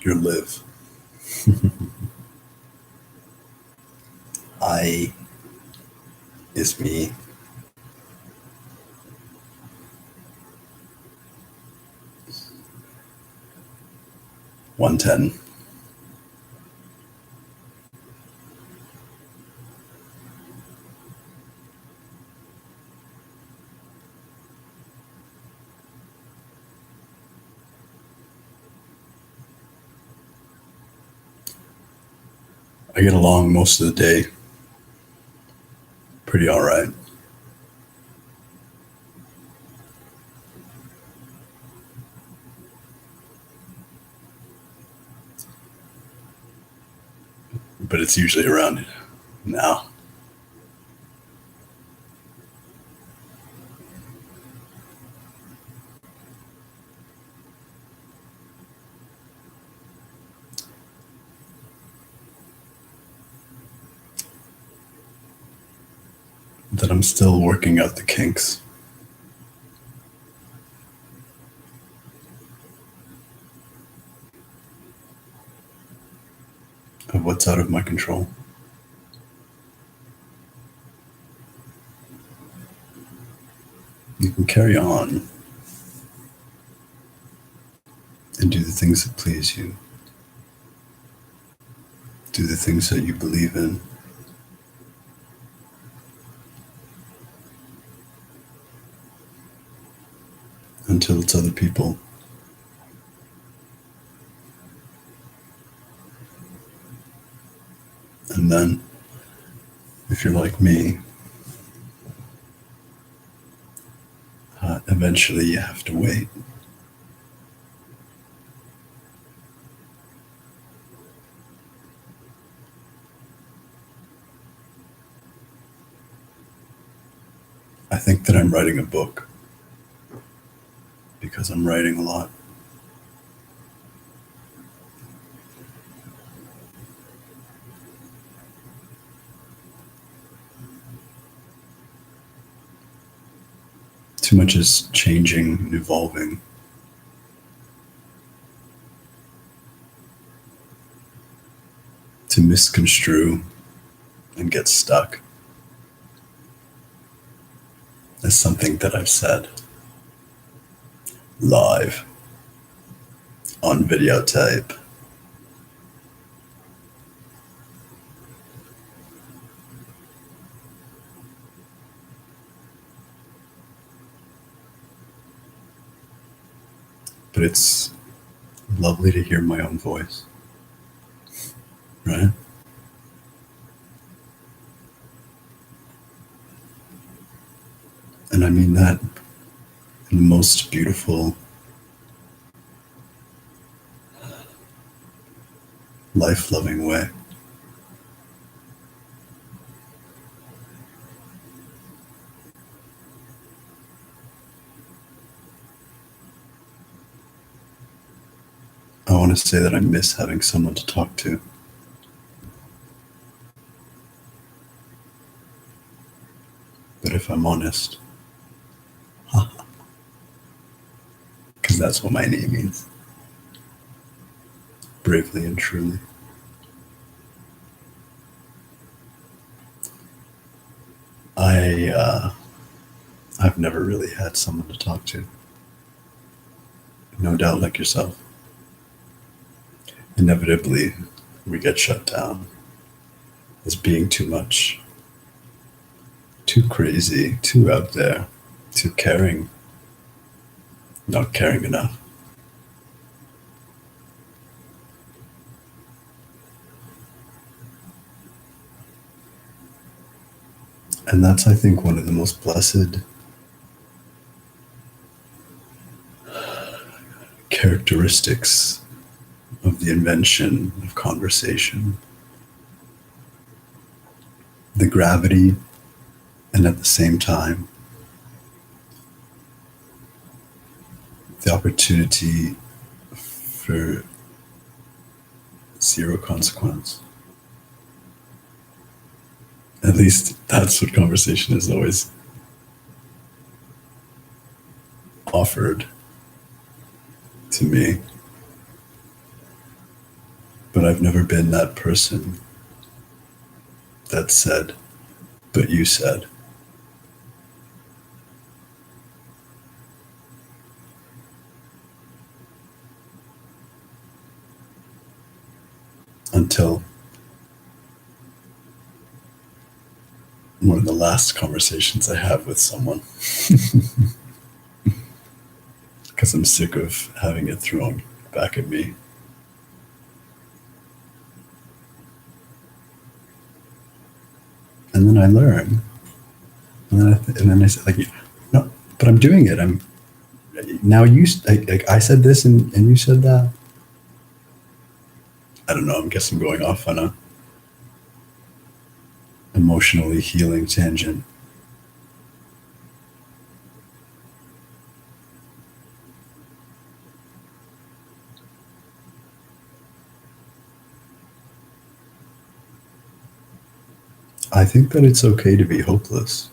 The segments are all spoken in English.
your live. I is me. $110. I get along most of the day pretty all right. But it's usually around now. That I'm still working out the kinks. Of what's out of my control. You can carry on and do the things that please you. Do the things that you believe in. Until it's other people. And then, if you're like me, eventually you have to wait. I think that I'm writing a book because I'm writing a lot. Too much is changing and evolving. To misconstrue and get stuck as something that I've said live on videotape. But it's lovely to hear my own voice, right? And I mean that in the most beautiful, life-loving way. I want to say that I miss having someone to talk to. But if I'm honest, because that's what my name means. Bravely and truly. I've never really had someone to talk to. No doubt, like yourself. Inevitably, we get shut down as being too much, too crazy, too out there, too caring, not caring enough. And that's, I think, one of the most blessed characteristics of the invention of conversation. The gravity, and at the same time, the opportunity for zero consequence. At least that's what conversation has always offered to me. But I've never been that person that said, but you said. Until one of the last conversations I have with someone. Because I'm sick of having it thrown back at me. And then I learn. And then I say, like, no, but I'm doing it. I'm now you like I said this and you said that. I don't know. I guess I'm going off on a emotionally healing tangent. I think that it's okay to be hopeless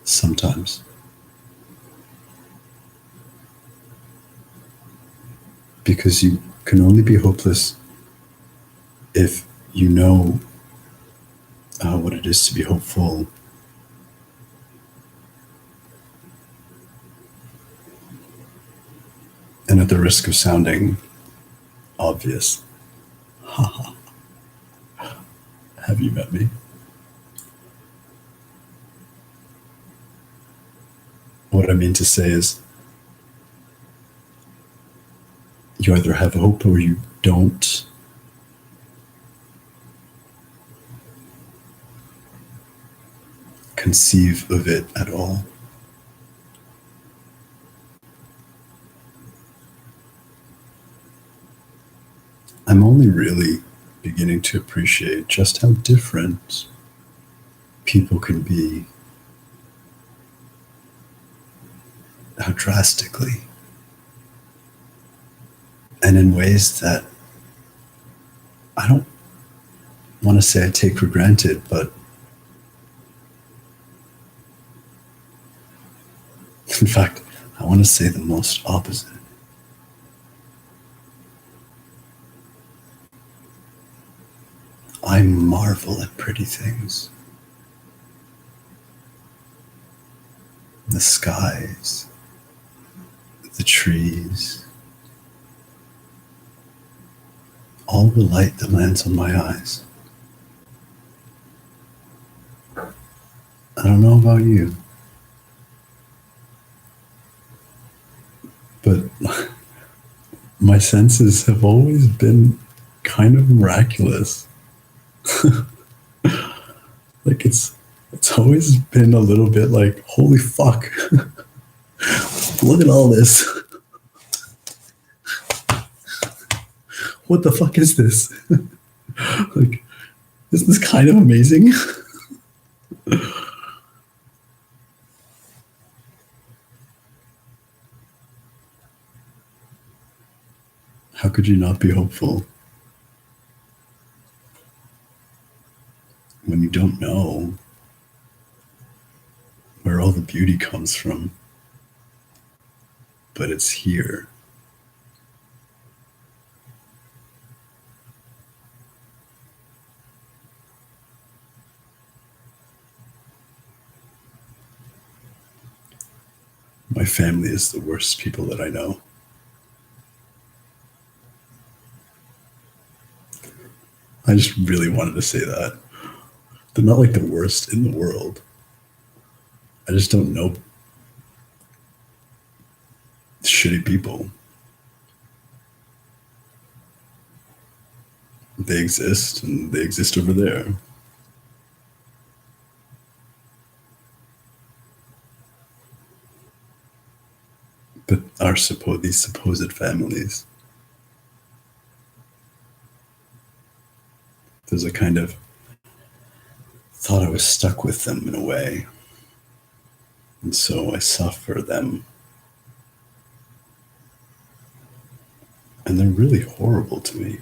sometimes because you can only be hopeless if you know what it is to be hopeful. And at the risk of sounding obvious, have you met me? What I mean to say is, you either have hope or you don't conceive of it at all. I'm only really beginning to appreciate just how different people can be, how drastically, and in ways that I don't want to say I take for granted, but in fact, I want to say the most opposite. I marvel at pretty things. The skies, the trees, all the light that lands on my eyes. I don't know about you, but my senses have always been kind of miraculous. Like it's always been a little bit like, holy fuck, look at all this. What the fuck is this? Like, isn't this kind of amazing? How could you not be hopeful when you don't know where all the beauty comes from, but it's here? My family is the worst people that I know. I just really wanted to say that. They're not like the worst in the world. I just don't know shitty people. They exist and they exist over there. But these supposed families, there's a kind of thought I was stuck with them in a way. And so I suffer them. And they're really horrible to me.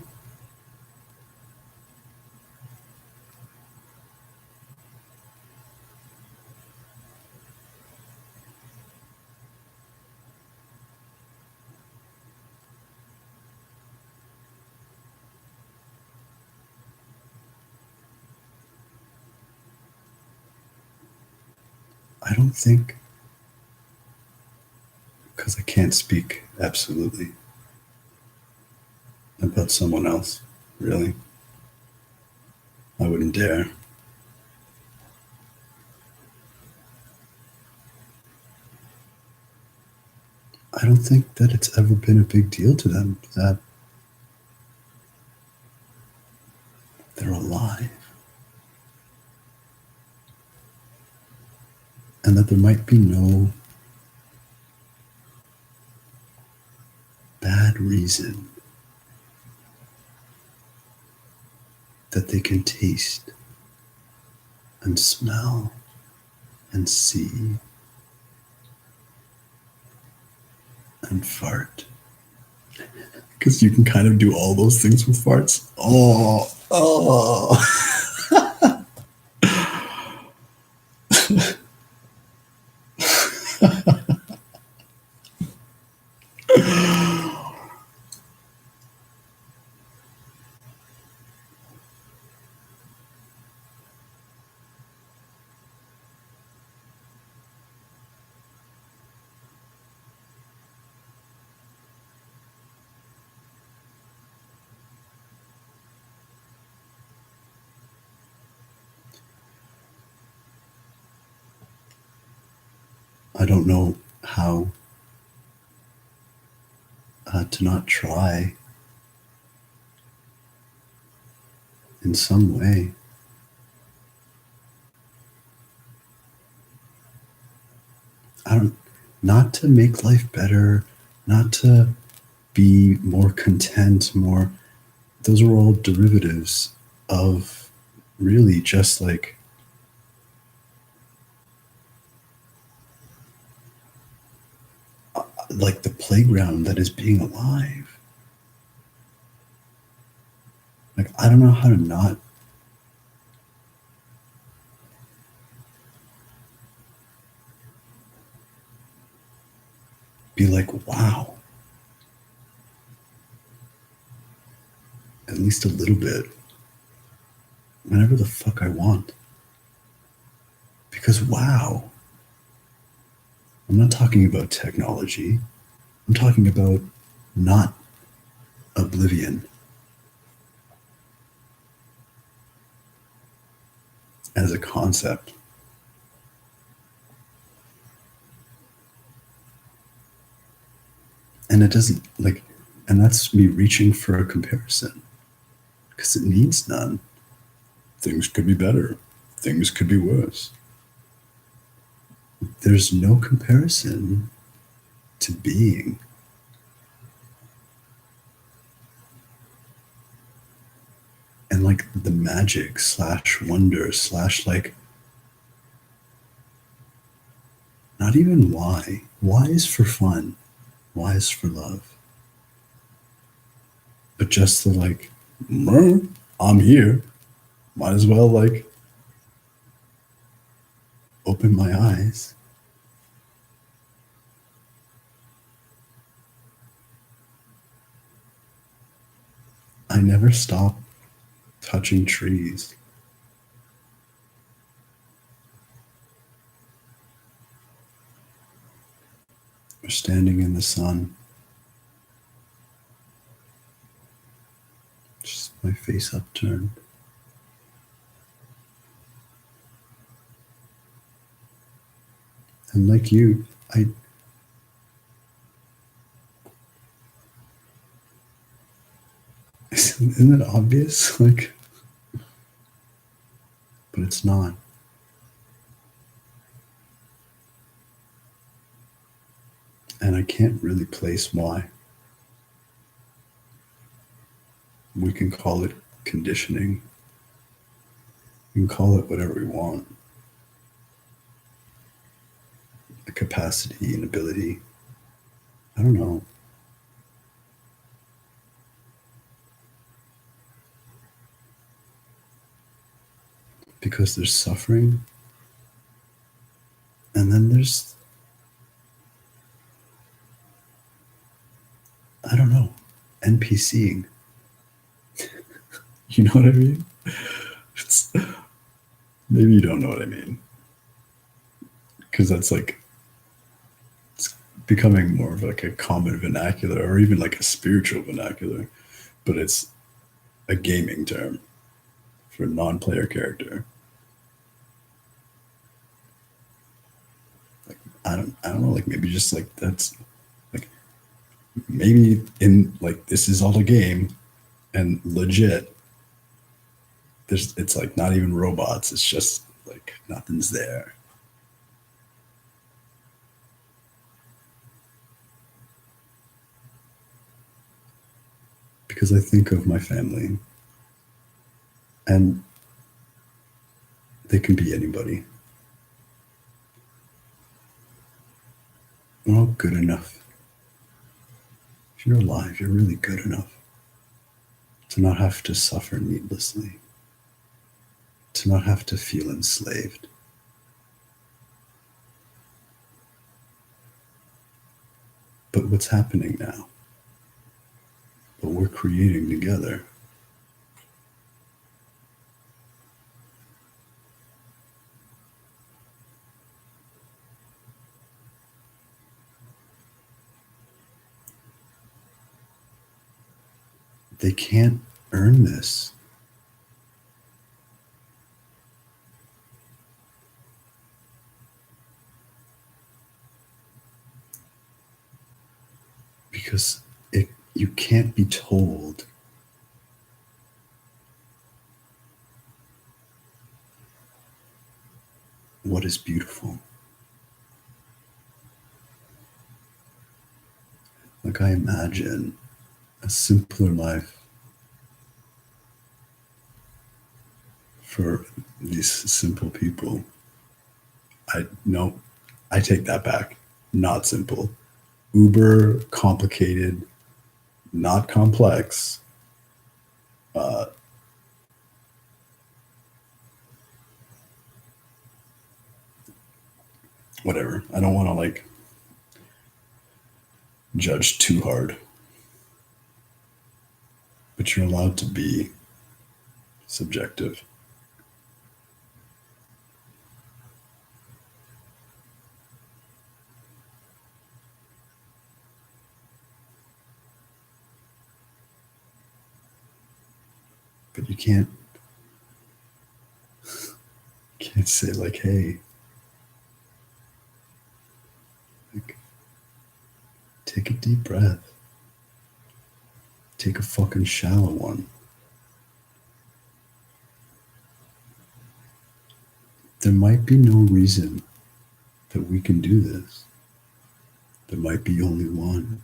I don't think, because I can't speak absolutely about someone else, really. I wouldn't dare. I don't think that it's ever been a big deal to them that they're alive and that there might be no bad reason that they can taste and smell and see and fart. Because you can kind of do all those things with farts. Oh. I don't know how to not try in some way. I don't, not to make life better, not to be more content, more, those are all derivatives of really just like the playground that is being alive. Like, I don't know how to not be like, wow, at least a little bit, whenever the fuck I want. Because, wow, I'm not talking about technology. I'm talking about not oblivion as a concept. And it doesn't like, and that's me reaching for a comparison because it needs none. Things could be better, things could be worse. There's no comparison to being. And like the magic slash wonder slash like, not even why. Why is for fun? Why is for love? But just the like, I'm here. Might as well like open my eyes. I never stop touching trees. Or standing in the sun. Just my face upturned. And like you, isn't it obvious? Like, but it's not. And I can't really place why. We can call it conditioning. We can call it whatever we want. A capacity, an ability. I don't know. Because there's suffering. And then there's, I don't know, NPCing. You know what I mean? Maybe you don't know what I mean. because that's like it's becoming more of like a common vernacular or even like a spiritual vernacular, but it's a gaming term for a non-player character. Like I don't know, like maybe just like that's like maybe in like this is all a game and legit. There's it's like not even robots. It's just like nothing's there. Because I think of my family and they can be anybody. We're all good enough. If you're alive, you're really good enough to not have to suffer needlessly, to not have to feel enslaved. But what's happening now? What we're creating together, they can't earn this. Because you can't be told what is beautiful. Like I imagine a simpler life for these simple people. I no, I take that back. Not simple. Uber complicated, not complex. Uh, Whatever. I don't want to like judge too hard, but you're allowed to be subjective. But you can't say like, hey, like take a deep breath. Take a fucking shallow one. There might be no reason that we can do this. There might be only one.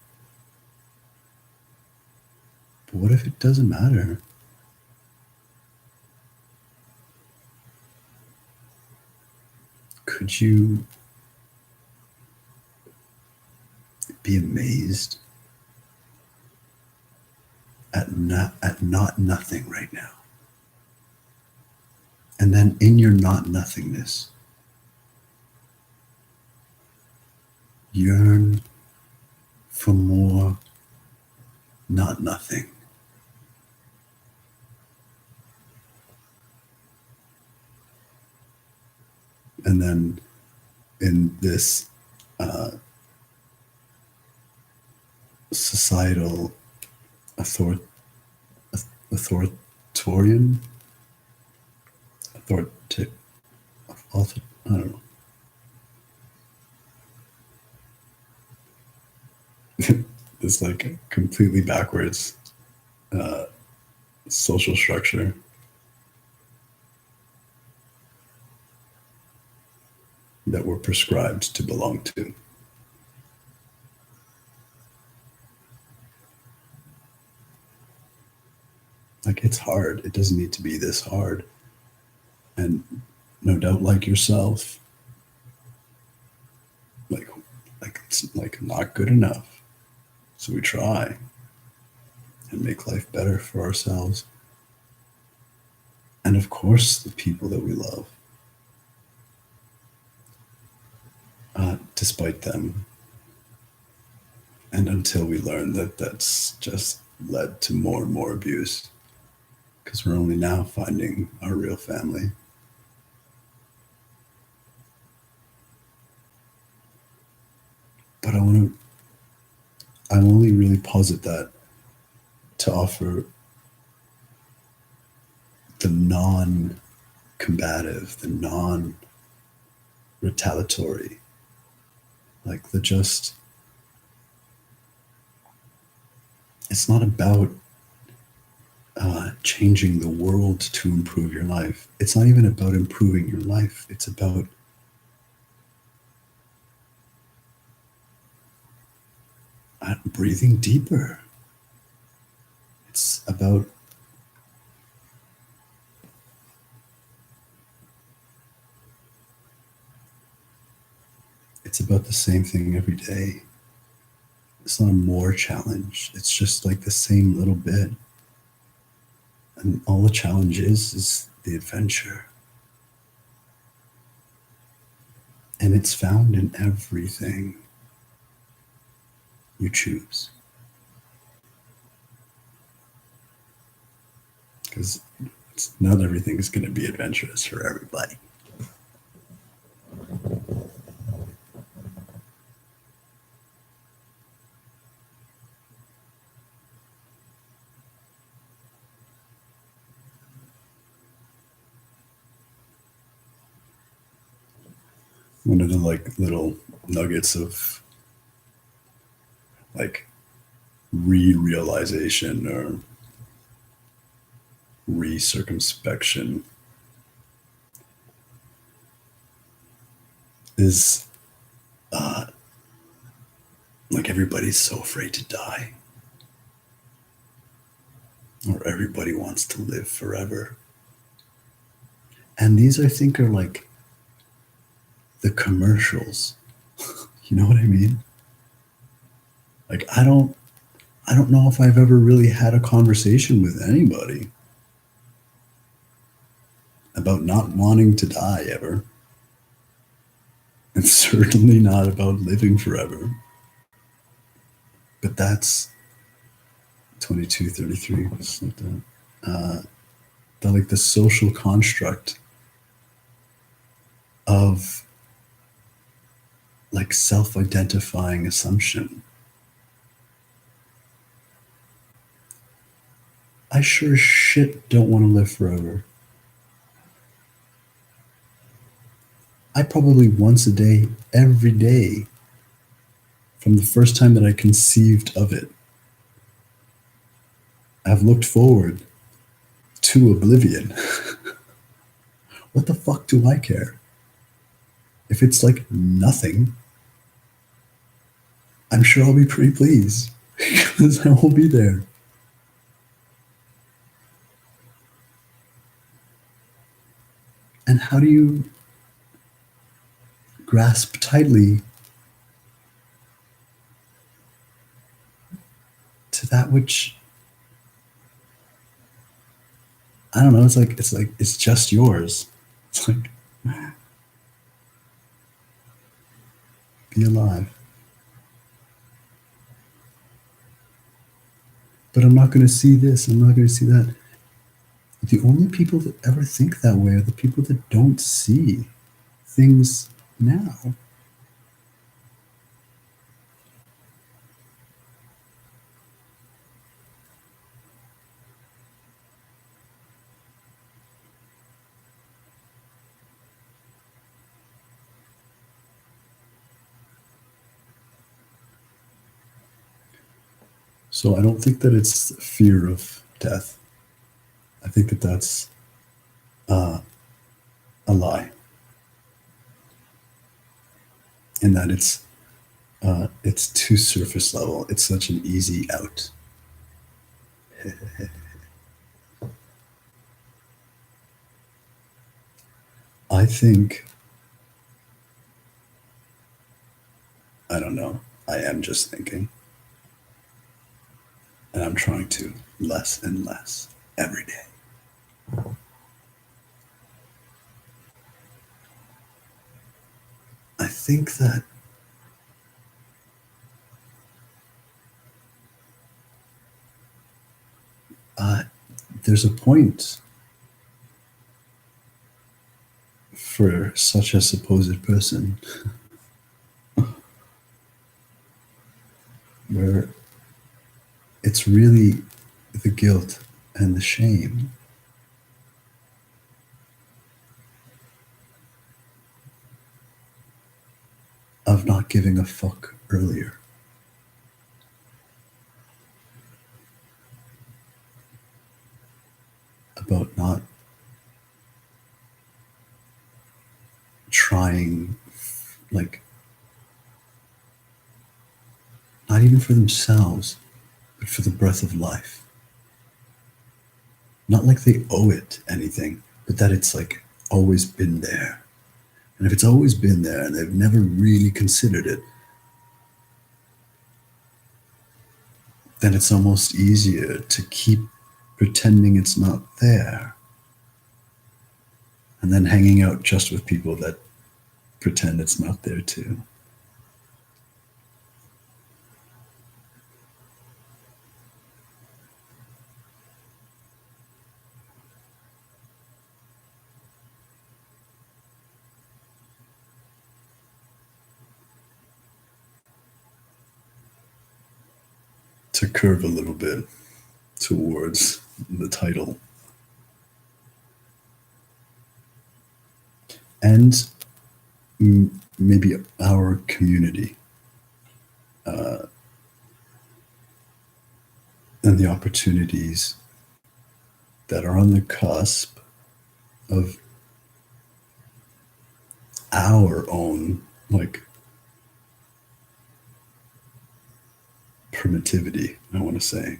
But what if it doesn't matter? Could you be amazed at not nothing right now? And then in your not nothingness, yearn for more not nothing. And then in this societal author- authoritarian authoritative I don't know. This like completely backwards uh, social structure that we're prescribed to belong to. Like it's hard. It doesn't need to be this hard. And no doubt, like yourself, like it's like not good enough. So we try and make life better for ourselves. And of course, the people that we love, despite them. And until we learn that that's just led to more and more abuse, because we're only now finding our real family. I only really posit that to offer the non-combative, the non-retaliatory, like the just. It's not about changing the world to improve your life. It's not even about improving your life. It's about breathing deeper. It's about the same thing every day. It's not a more challenge. It's just like the same little bit. And all the challenge is the adventure. And it's found in everything you choose. Because not everything is going to be adventurous for everybody. One of the like little nuggets of like re-realization or re-circumspection is like everybody's so afraid to die, or everybody wants to live forever. And these, I think, are like the commercials. You know what I mean? Like I don't know if I've ever really had a conversation with anybody about not wanting to die ever. And certainly not about living forever. But that's 22, 33, like that. The like the social construct of like self-identifying assumption. I sure as shit don't want to live forever. I probably once a day, every day, from the first time that I conceived of it, I've looked forward to oblivion. What the fuck do I care? If it's like nothing, I'm sure I'll be pretty pleased because I won't be there. And how do you grasp tightly to that which, I don't know, it's just yours. It's like be alive. But I'm not going to see this, I'm not going to see that. The only people that ever think that way are the people that don't see things now. So I don't think that it's fear of death. I think that that's a lie, and that it's too surface level. It's such an easy out. I think, I don't know. I am just thinking, and I'm trying to less and less every day. I think that there's a point for such a supposed person where it's really the guilt and the shame of not giving a fuck earlier. About not trying, like, not even for themselves, but for the breath of life. Not like they owe it anything, but that it's like always been there. And if it's always been there and they've never really considered it, then it's almost easier to keep pretending it's not there and then hanging out just with people that pretend it's not there too. To curve a little bit towards the title. And maybe our community and the opportunities that are on the cusp of our own, like, primitivity, I want to say,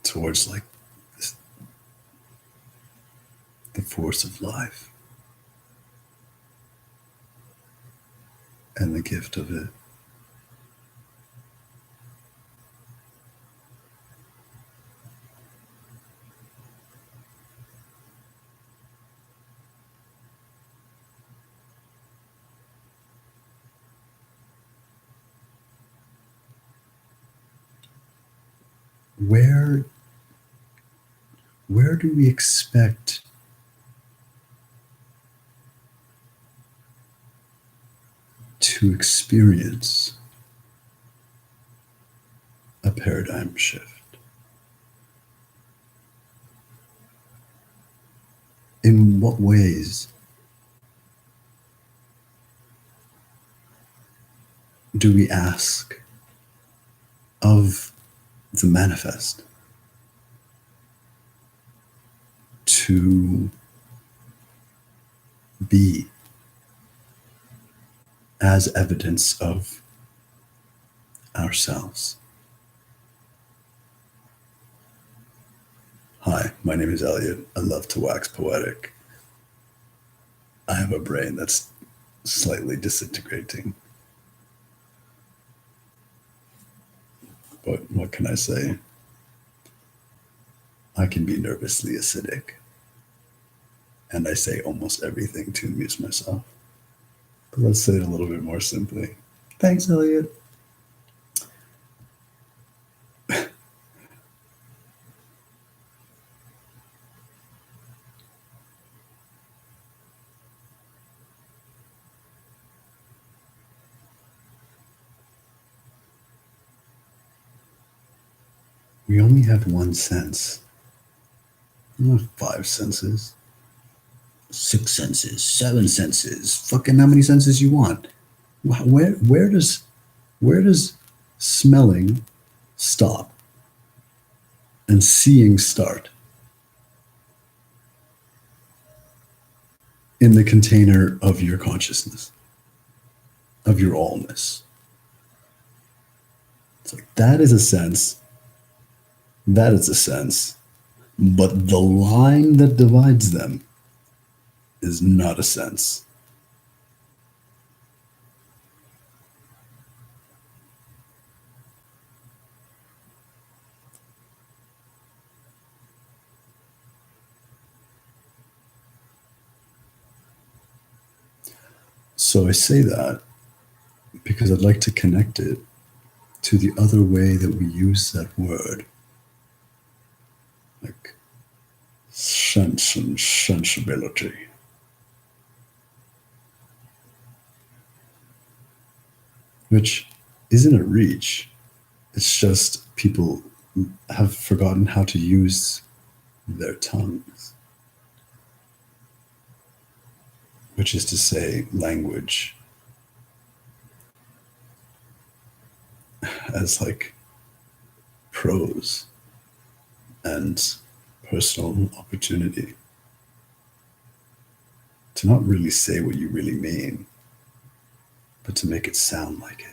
towards like this, the force of life and the gift of it. Where do we expect to experience a paradigm shift? In what ways do we ask of the manifest to be as evidence of ourselves? Hi, my name is Elliot. I love to wax poetic. I have a brain that's slightly disintegrating. But what can I say? I can be nervously acidic. And I say almost everything to amuse myself. But let's say it a little bit more simply. Thanks, Elliot. We only have one sense. Not 5 senses. 6 senses, 7 senses, fucking how many senses you want. Where does smelling stop and seeing start in the container of your consciousness, of your allness? It's like, that is a sense, but the line that divides them is not a sense. So I say that because I'd like to connect it to the other way that we use that word, like sense and sensibility. Which isn't a reach. It's just people have forgotten how to use their tongues, which is to say, language as like prose and personal opportunity to not really say what you really mean, but to make it sound like it.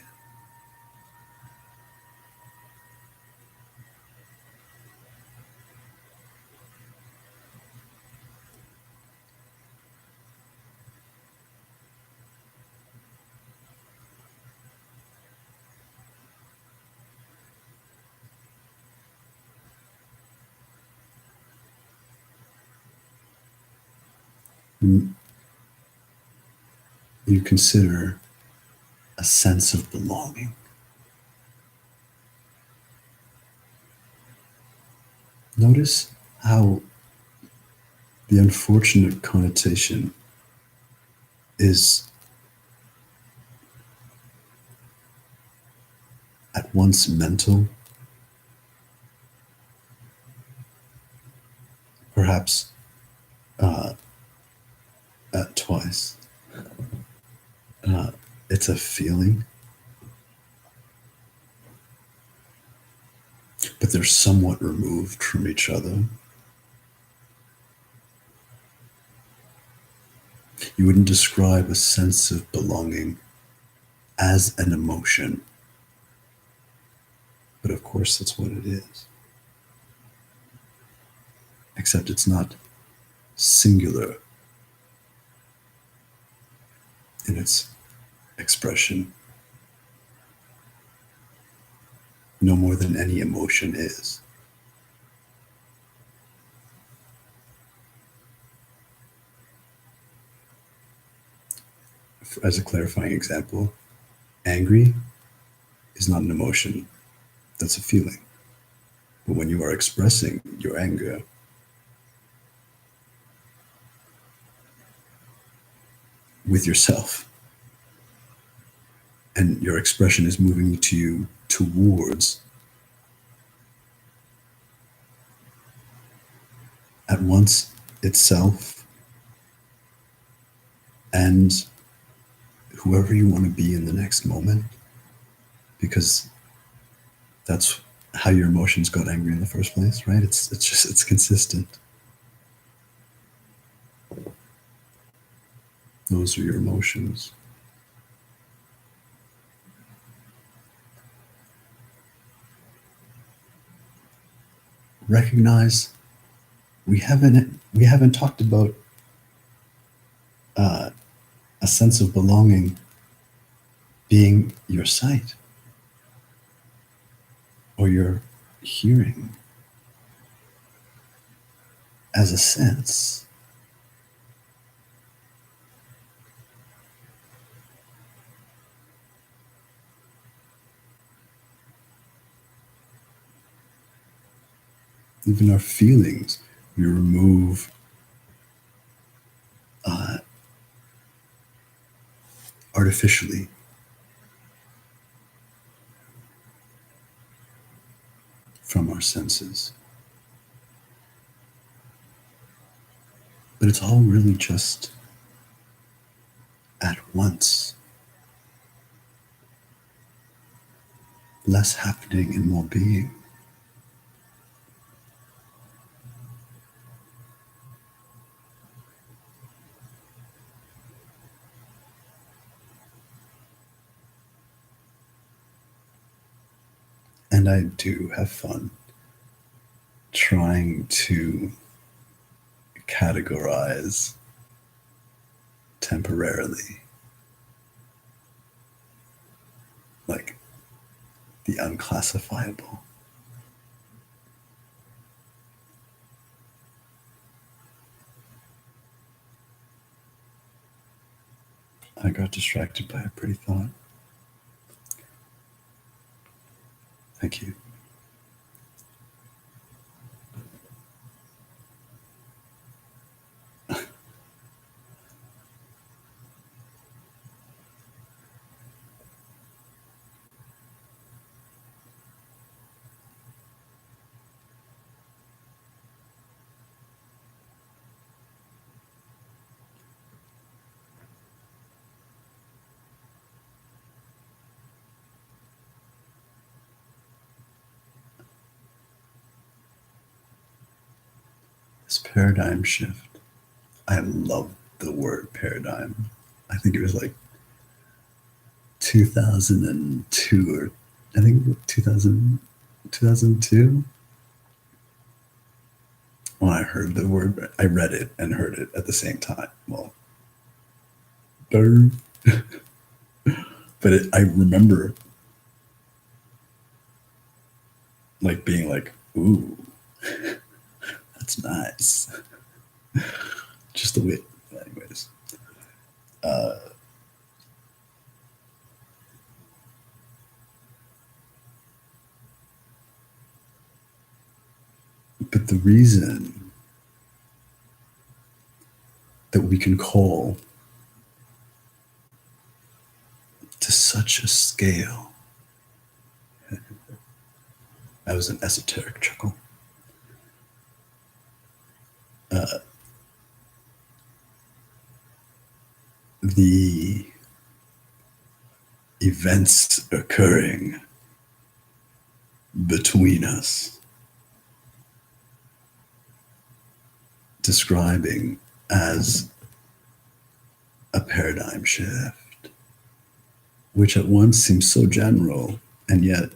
When you consider a sense of belonging, notice how the unfortunate connotation is at once mental, perhaps uh, at twice. Uh, it's a feeling, but they're somewhat removed from each other. You wouldn't describe a sense of belonging as an emotion, but of course that's what it is. Except it's not singular in its expression, no more than any emotion is. As a clarifying example, angry is not an emotion, that's a feeling. But when you are expressing your anger, with yourself, and your expression is moving to you towards at once itself and whoever you want to be in the next moment, because that's how your emotions got angry in the first place, right? It's consistent. Those are your emotions. Recognize we haven't talked about uh, a sense of belonging being your sight or your hearing as a sense. Even our feelings, we remove uh, artificially from our senses. But it's all really just at once, less happening and more being. And I do have fun trying to categorize temporarily, like the unclassifiable. I got distracted by a pretty thought. Thank you. Paradigm shift. I love the word paradigm. I think it was like 2002 or I think 2002 when I heard the word. I read it and heard it at the same time. Well, but I remember like being like, ooh, that's nice. Just the way, anyways. But the reason that we can call to such a scale, that was an esoteric chuckle. The events occurring between us, describing as a paradigm shift, which at once seems so general, and yet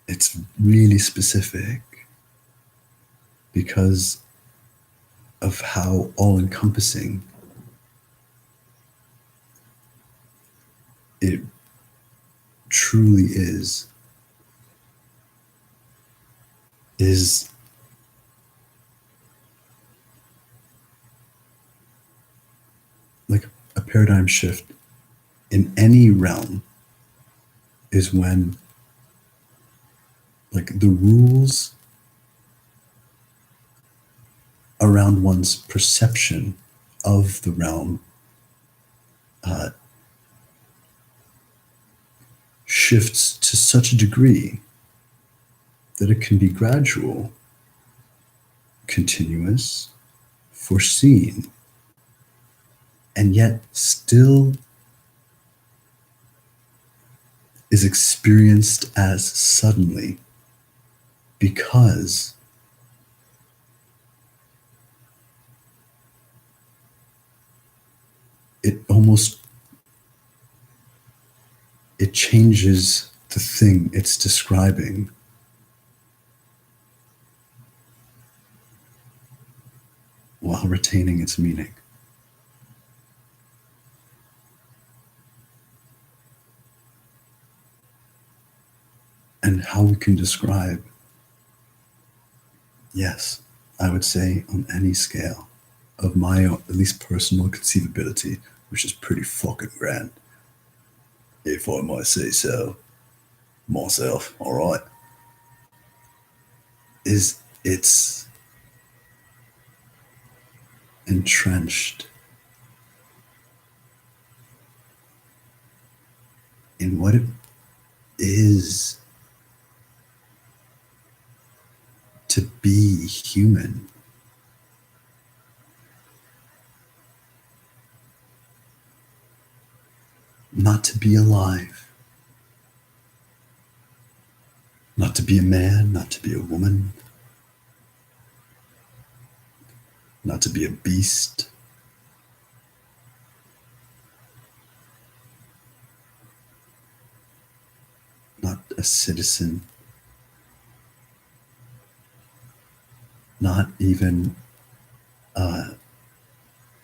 it's really specific because of how all-encompassing it truly is like a paradigm shift in any realm is when like the rules around one's perception of the realm shifts to such a degree that it can be gradual, continuous, foreseen, and yet still is experienced as suddenly because it changes the thing it's describing while retaining its meaning. And how we can describe, yes, I would say on any scale of my own, at least personal conceivability, which is pretty fucking grand, if I might say so myself, all right, is it's entrenched in what it is to be human. Not to be alive. Not to be a man, not to be a woman. Not to be a beast. Not a citizen. Not even an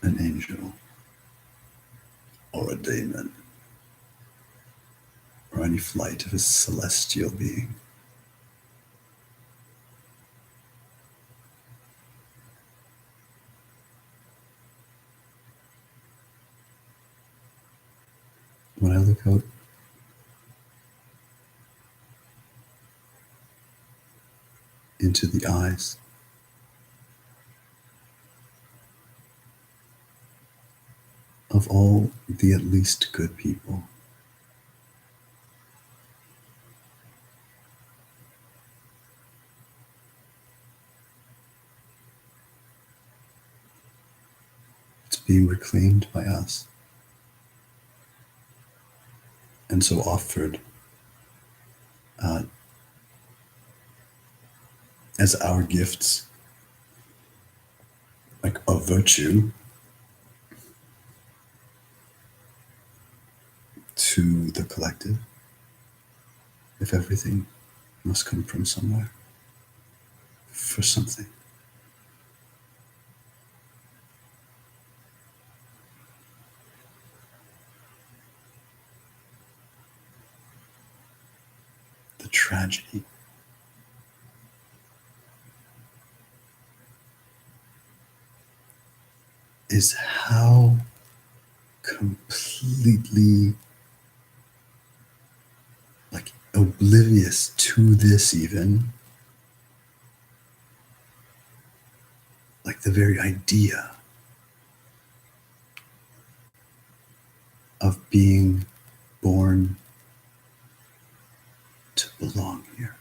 angel or a demon or any flight of a celestial being. When I look out into the eyes of all the at least good people, it's being reclaimed by us and so offered as our gifts like a virtue to the collective if everything must come from somewhere for something? The tragedy is how completely like oblivious to this, even like the very idea of being born to belong here.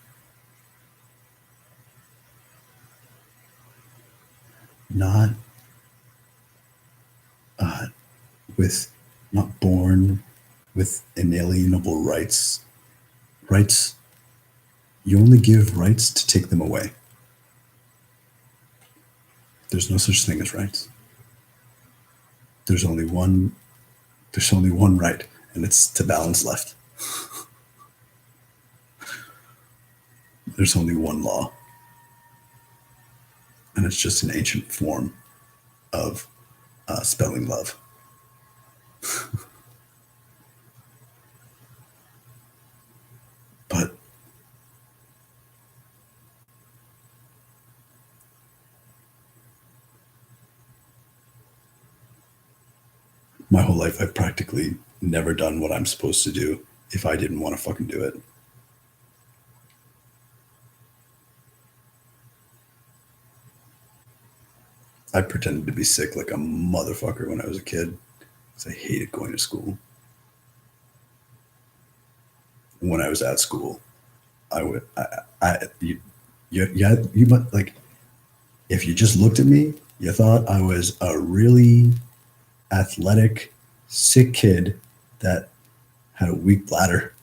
Not with, not born with inalienable rights. Rights, you only give rights to take them away. There's no such thing as rights. There's only one right, and it's to balance left. There's only one law, and it's just an ancient form of spelling love. But my whole life, I've practically never done what I'm supposed to do if I didn't want to fucking do it. I pretended to be sick like a motherfucker when I was a kid because I hated going to school. When I was at school, you might, like, if you just looked at me, you thought I was a really athletic, sick kid that had a weak bladder.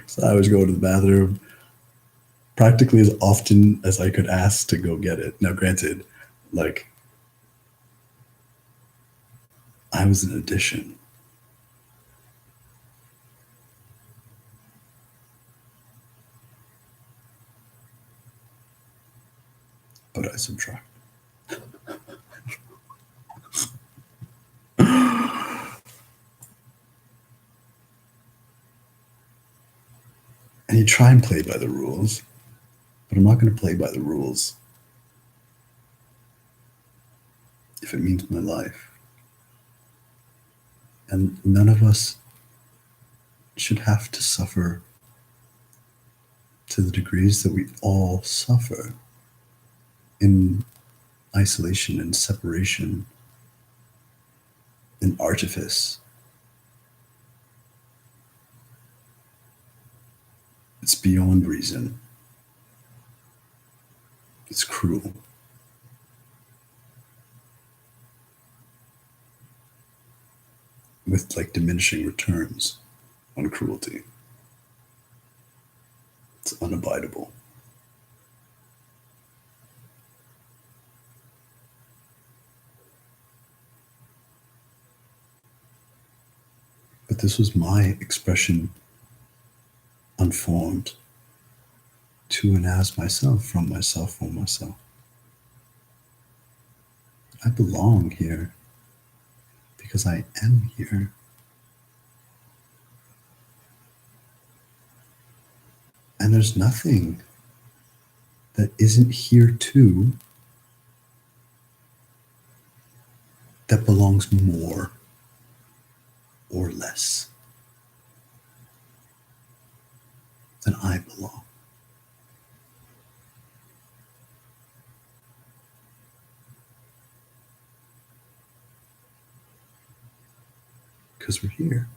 So I was going to the bathroom practically as often as I could ask to go get it. Now, granted, like, I was an addition. But I subtract. And you try and play by the rules, but I'm not going to play by the rules if it means my life. And none of us should have to suffer to the degrees that we all suffer in isolation and separation and artifice. It's beyond reason. It's cruel. With like diminishing returns on cruelty. It's unabidable. But this was my expression unformed to and as myself, from myself, for myself. I belong here because I am here. And there's nothing that isn't here too that belongs more or less than I belong. Because we're here.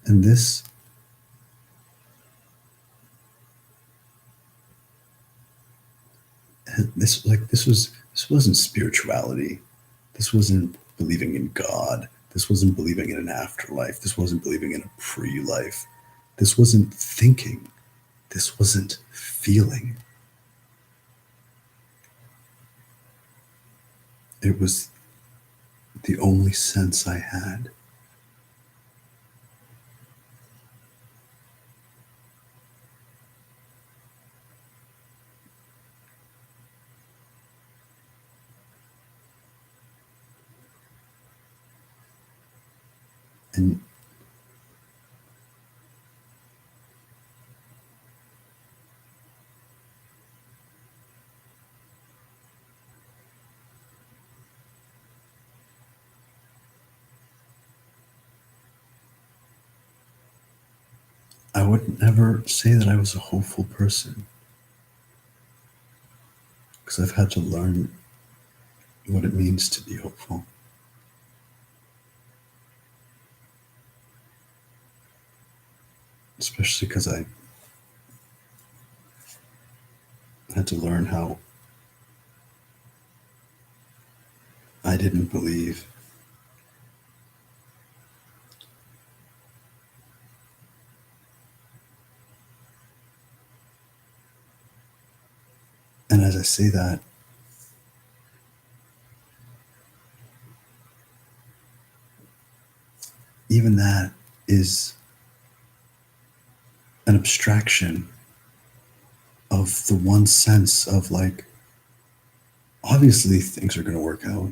And this wasn't spirituality. This wasn't believing in God. This wasn't believing in an afterlife. This wasn't believing in a pre-life. This wasn't thinking. This wasn't feeling. It was the only sense I had. And I would never say that I was a hopeful person, because I've had to learn what it means to be hopeful. Especially because I had to learn how I didn't believe. And as I say that, even that is an abstraction of the one sense of like, obviously things are going to work out,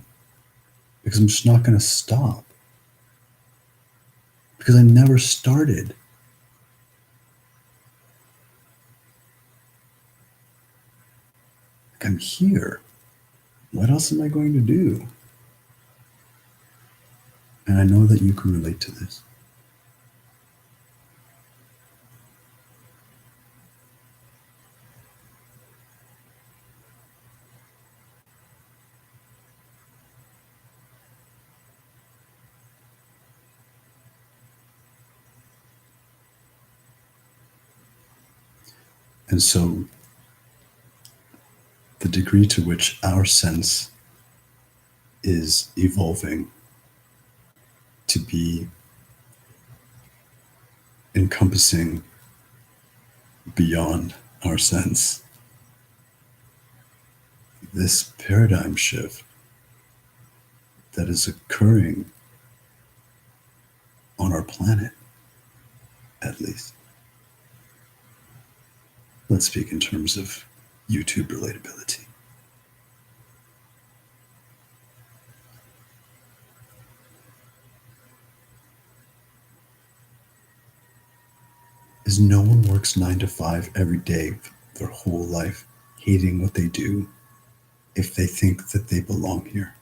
because I'm just not going to stop. Because I never started. Like, I'm here. What else am I going to do? And I know that you can relate to this. And so, the degree to which our sense is evolving to be encompassing beyond our sense, this paradigm shift that is occurring on our planet, at least. Let's speak in terms of YouTube relatability. Is no one works 9 to 5 every day their whole life, hating what they do, if they think that they belong here.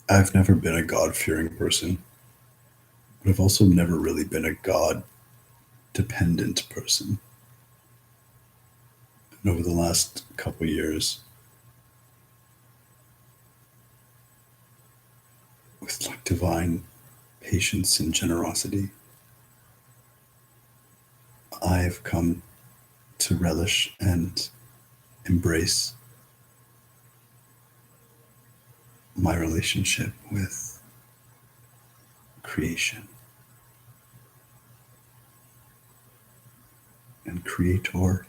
I've never been a God-fearing person, but I've also never really been a God-dependent person. And over the last couple years, with like divine patience and generosity, I've come to relish and embrace my relationship with creation and creator.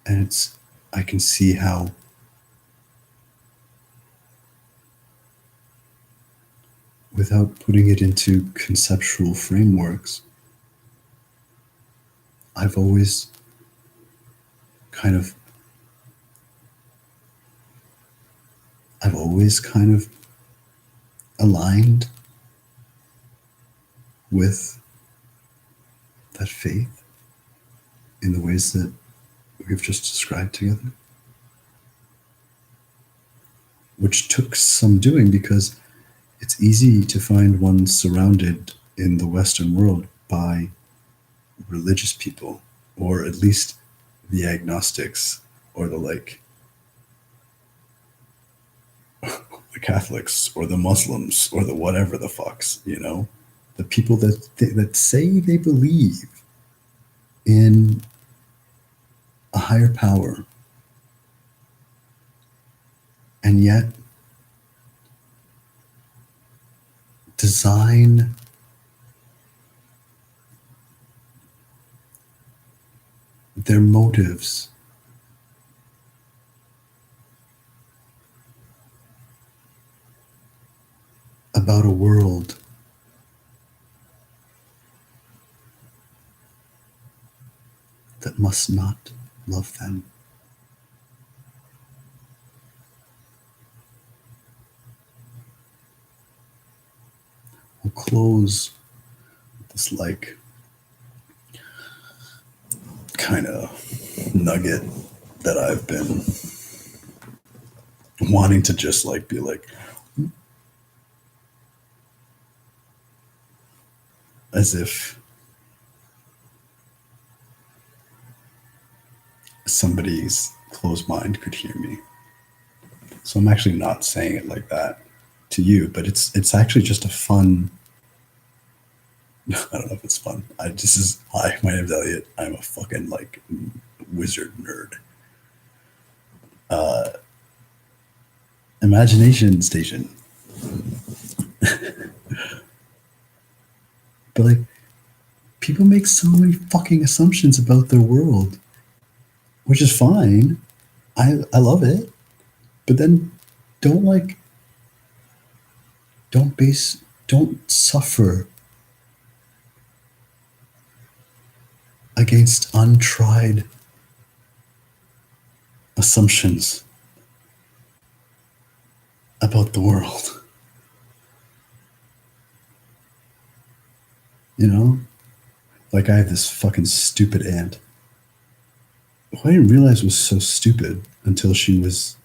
And I can see how without putting it into conceptual frameworks, I've always kind of aligned with that faith in the ways that we've just described together, which took some doing, because it's easy to find one surrounded in the Western world by religious people or at least the agnostics, or the like, the Catholics or the Muslims or the whatever the fucks, the people that say they believe in a higher power, and yet design their motives about a world that must not love them. We'll close this like kind of nugget that I've been wanting to just like be like, as if somebody's closed mind could hear me. So I'm actually not saying it like that to you, but it's actually just a fun. I don't know if it's fun. Hi, my name's Elliot. I'm a fucking like wizard nerd. Imagination station. But like, people make so many fucking assumptions about their world, which is fine. I love it. But then don't like, don't suffer against untried assumptions about the world. Like I have this fucking stupid aunt who I didn't realize was so stupid until she was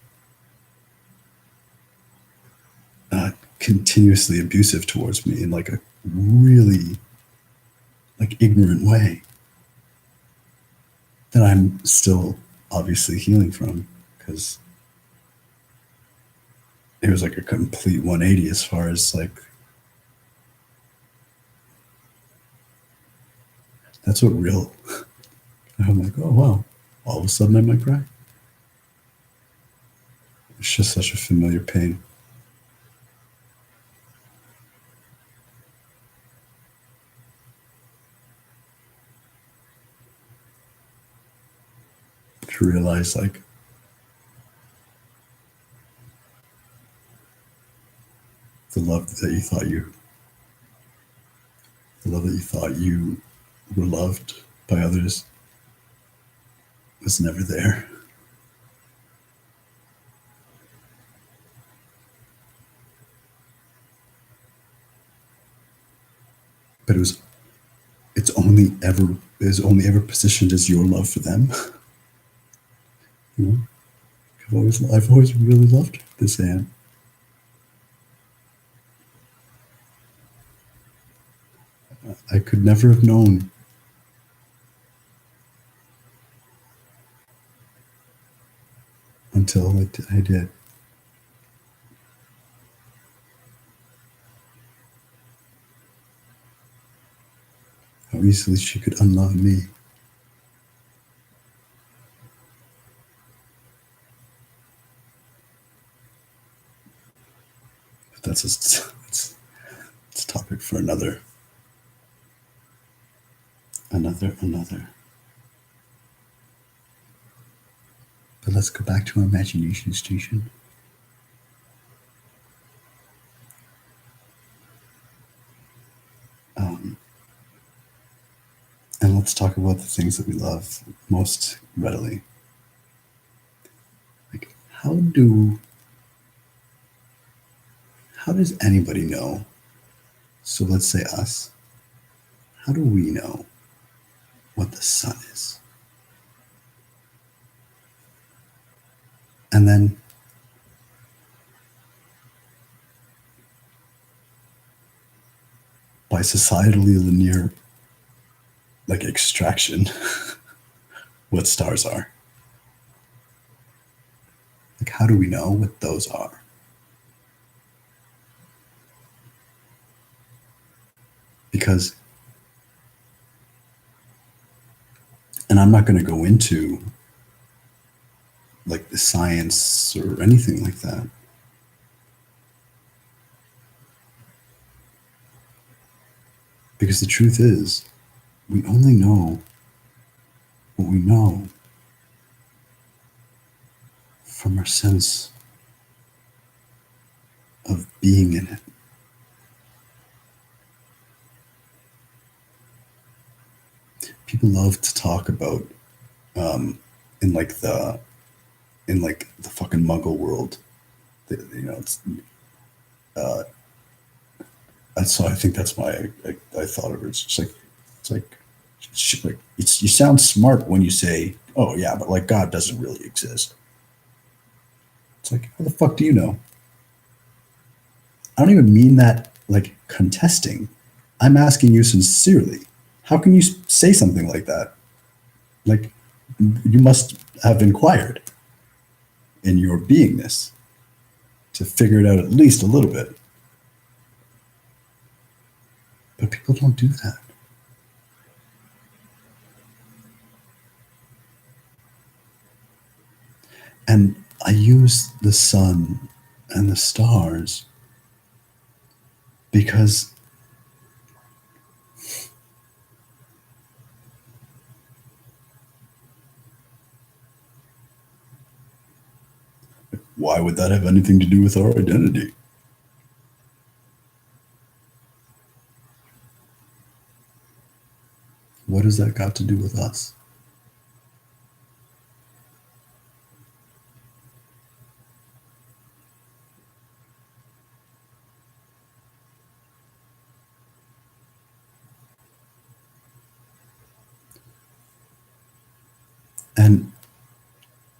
continuously abusive towards me in like a really like ignorant way that I'm still obviously healing from, because it was like a complete 180 as far as like, that's what real. I'm like, oh wow, all of a sudden I might cry. It's just such a familiar pain. To realize like the love that you thought you were loved by others was never there. But it's only ever positioned as your love for them. I've always really loved this aunt. I could never have known until I did. How easily she could unlove me. But that's a topic for another. But let's go back to our imagination station. And let's talk about the things that we love most readily. Like, how does anybody know? So let's say us. How do we know what the sun is? And then by societally linear like extraction, what stars are? Like, how do we know what those are? Because, and I'm not going to go into like the science or anything like that. Because the truth is, we only know what we know from our sense of being in it. People love to talk about um, in like the fucking Muggle world. You know, uh, so I think that's why I thought of it. It's like you sound smart when you say, "Oh yeah," but like God doesn't really exist. It's like, how the fuck do you know? I don't even mean that like contesting. I'm asking you sincerely. How can you say something like that? Like, you must have inquired in your beingness to figure it out at least a little bit. But people don't do that. And I use the sun and the stars because why would that have anything to do with our identity? What has that got to do with us? And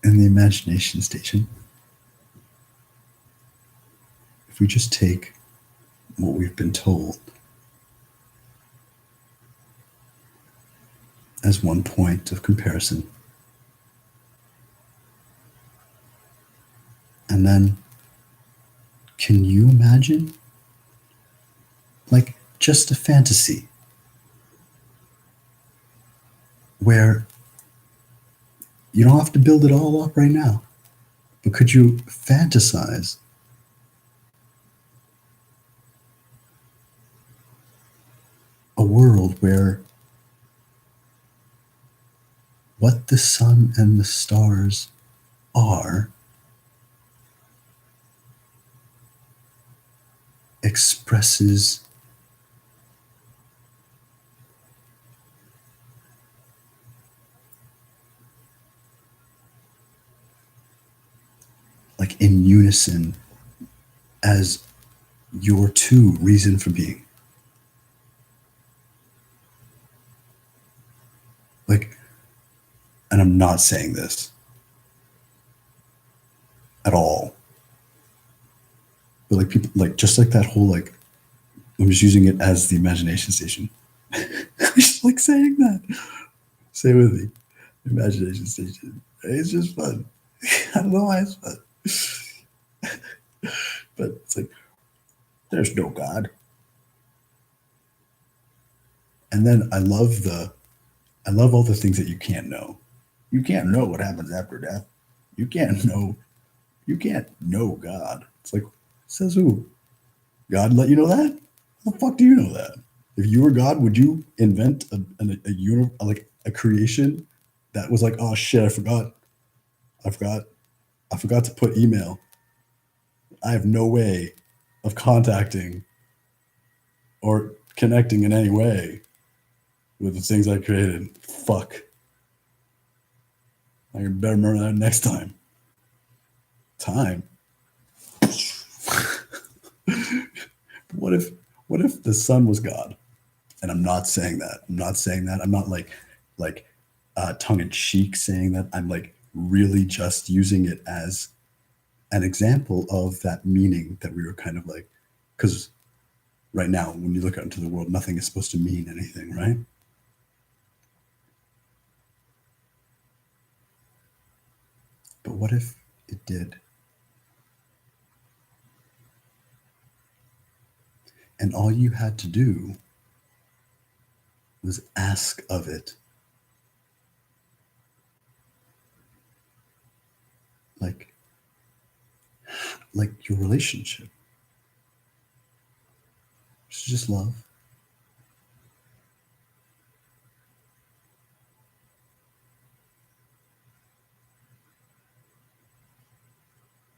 in the imagination station, if we just take what we've been told as one point of comparison, and then can you imagine like just a fantasy where you don't have to build it all up right now, but could you fantasize a world where what the sun and the stars are expresses like in unison as your true reason for being? Like, and I'm not saying this at all, but like people, like just like that whole, like, I'm just using it as the imagination station. I just like saying that. Say it with me. Imagination station. It's just fun. I don't know why it's fun. But it's like, there's no God. And then I love all the things that you can't know. You can't know what happens after death. You can't know, you can't know God. It's like, says who? God let you know that? How the fuck do you know that? If you were God, would you invent like a creation that was like, oh shit, I forgot, I forgot to put email. I have no way of contacting or connecting in any way with the things I created. Fuck. I better remember that next time. Time. What if the sun was God? And I'm not saying that. I'm not saying that. I'm not like tongue in cheek saying that. I'm like really just using it as an example of that meaning that we were kind of like, because right now when you look out into the world, nothing is supposed to mean anything, right? But what if it did? And all you had to do was ask of it. Like your relationship. It's just love.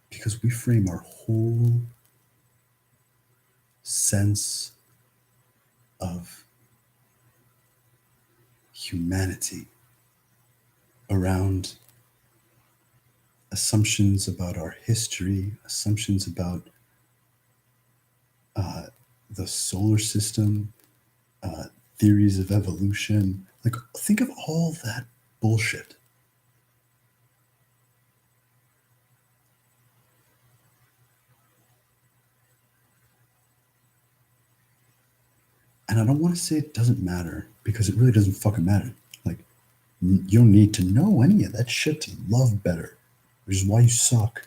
Because we frame our whole sense of humanity around assumptions about our history, assumptions about the solar system, theories of evolution. Like, think of all that bullshit. And I don't want to say it doesn't matter because it really doesn't fucking matter. Like, you don't need to know any of that shit to love better, which is why you suck.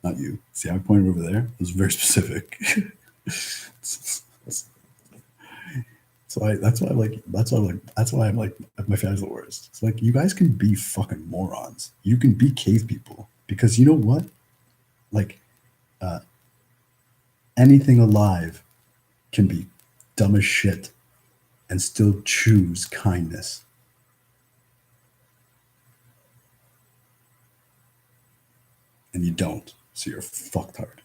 Not you. See how I pointed over there? It was very specific. That's why I'm like my family's the worst. It's like you guys can be fucking morons. You can be cave people because you know what? Like anything alive can be dumb as shit and still choose kindness. And you don't. So you're fucked hard.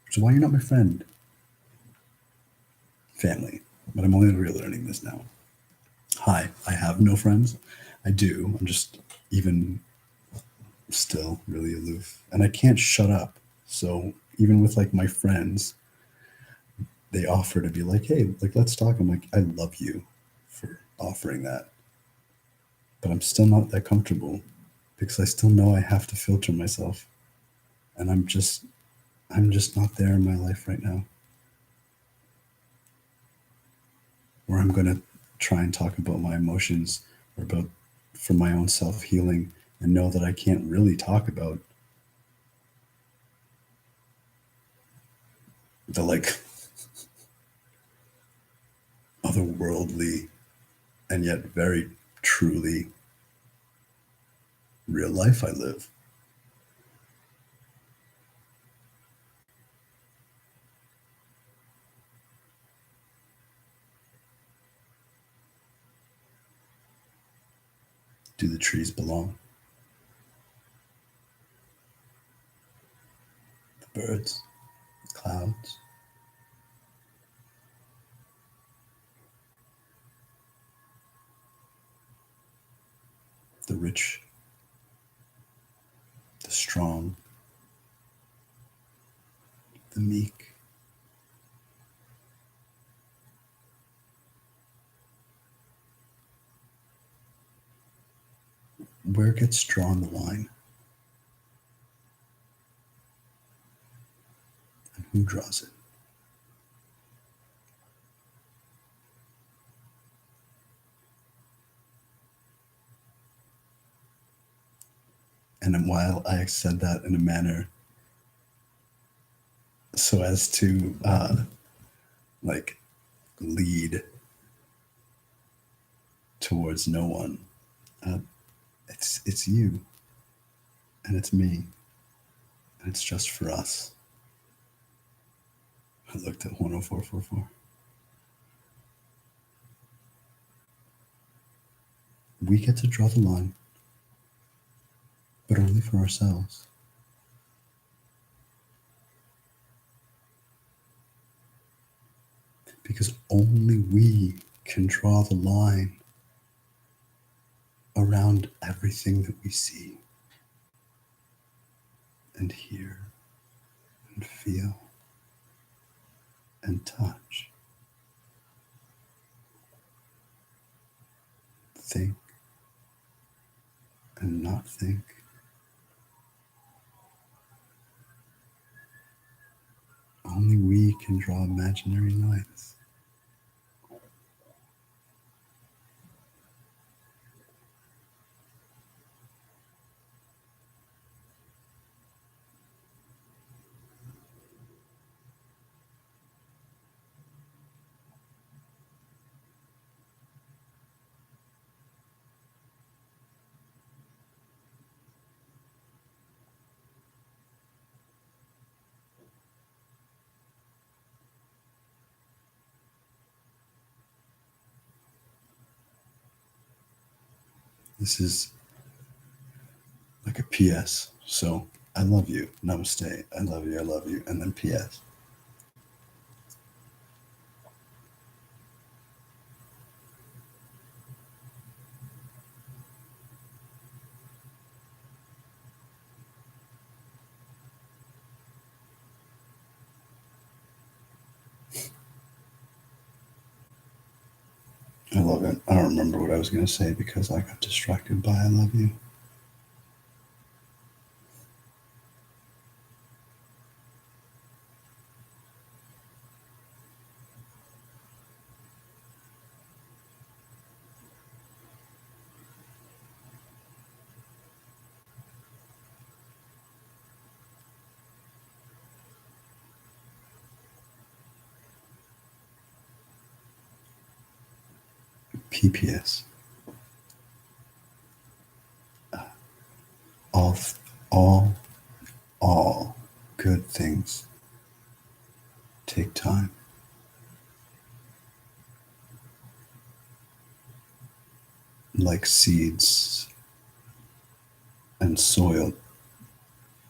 Which is why you're not my friend. Family. But I'm only really learning this now. Hi, I have no friends. I do. I'm just even still really aloof. And I can't shut up. So even with like my friends, they offer to be like, hey, like let's talk. I'm like, I love you for offering that. But I'm still not that comfortable because I still know I have to filter myself. And I'm just not there in my life right now. Where I'm gonna try and talk about my emotions or about for my own self healing and know that I can't really talk about the like otherworldly and yet very truly real life I live. Do the trees belong? The birds, the clouds, the rich, the strong, the meek. Where gets drawn the line? And who draws it? And while I said that in a manner so as to like lead towards no one, uh, it's you and it's me and it's just for us. I looked at 10444. We get to draw the line, but only for ourselves. Because only we can draw the line around everything that we see and hear and feel and touch, think and not think. Only we can draw imaginary lines. This is like a PS. So I love you. Namaste. I love you. I love you. And then PS. I love it. I don't remember what I was going to say because I got distracted by I love you. PPS. All, all, all good things take time. Like seeds and soil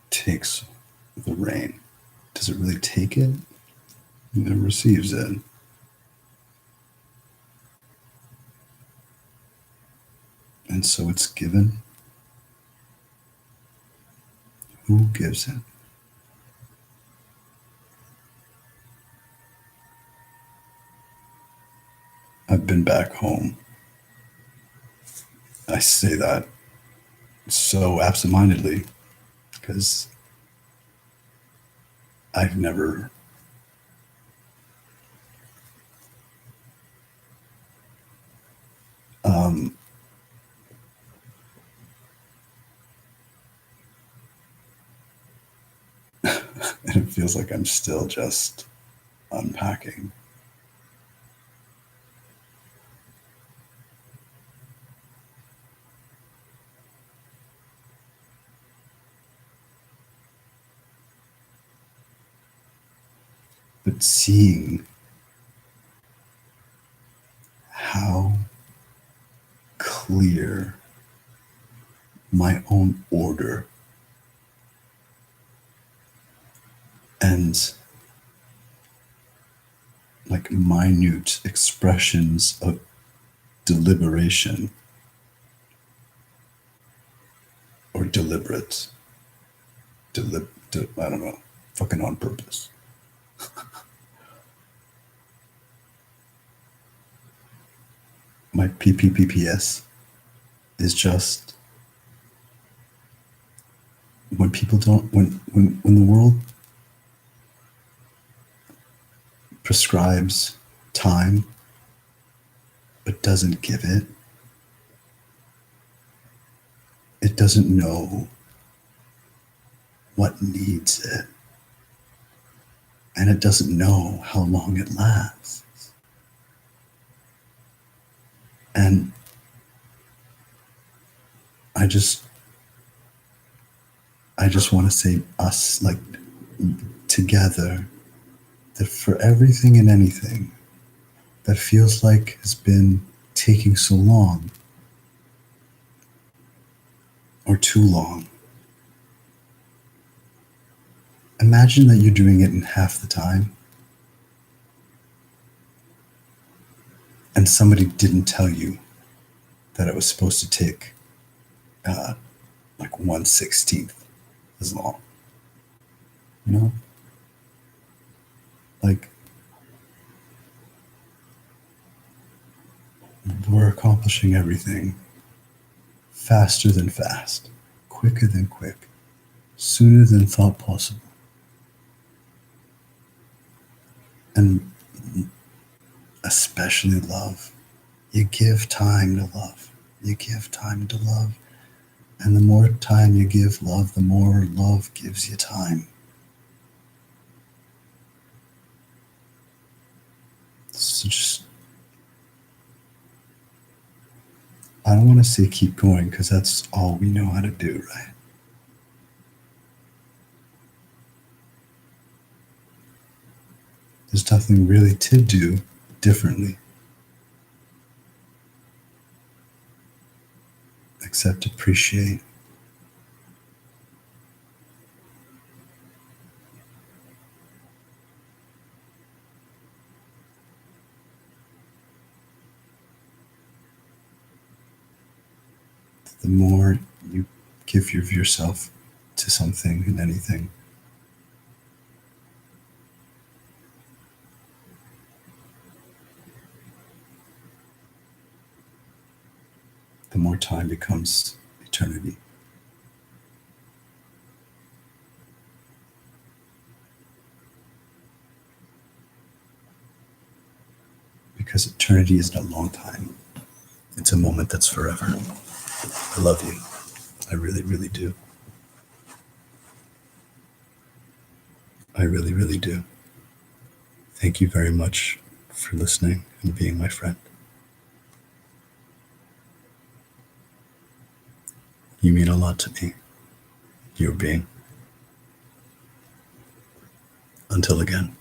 takes the rain. Does it really take it? It receives it. And so it's given. Who gives it? I've been back home. I say that so absentmindedly because I've never and it feels like I'm still just unpacking. But seeing how clear my own order and like minute expressions of deliberation or deliberate, I don't know, fucking on purpose. My PPPPS is just when people don't, when the world prescribes time but doesn't give it, it doesn't know what needs it, and it doesn't know how long it lasts. And I just want to say us, like together, that for everything and anything that feels like has been taking so long or too long, imagine that you're doing it in half the time and somebody didn't tell you that it was supposed to take like 1/16 as long. You know? Like, we're accomplishing everything faster than fast, quicker than quick, sooner than thought possible. And especially love. You give time to love. You give time to love. And the more time you give love, the more love gives you time. So just, I don't want to say keep going because that's all we know how to do, right? There's nothing really to do differently accept, appreciate. The more you give of yourself to something and anything, the more time becomes eternity. Because eternity isn't a long time. It's a moment that's forever. I love you. I really, really do. I really, really do. Thank you very much for listening and being my friend. You mean a lot to me, your being. Until again.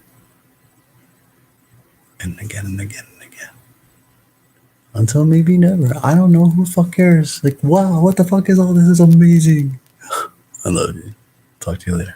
And again and again and again. Until maybe never. I don't know. Who the fuck cares? Like, wow, what the fuck is all this? This is amazing. I love you. Talk to you later.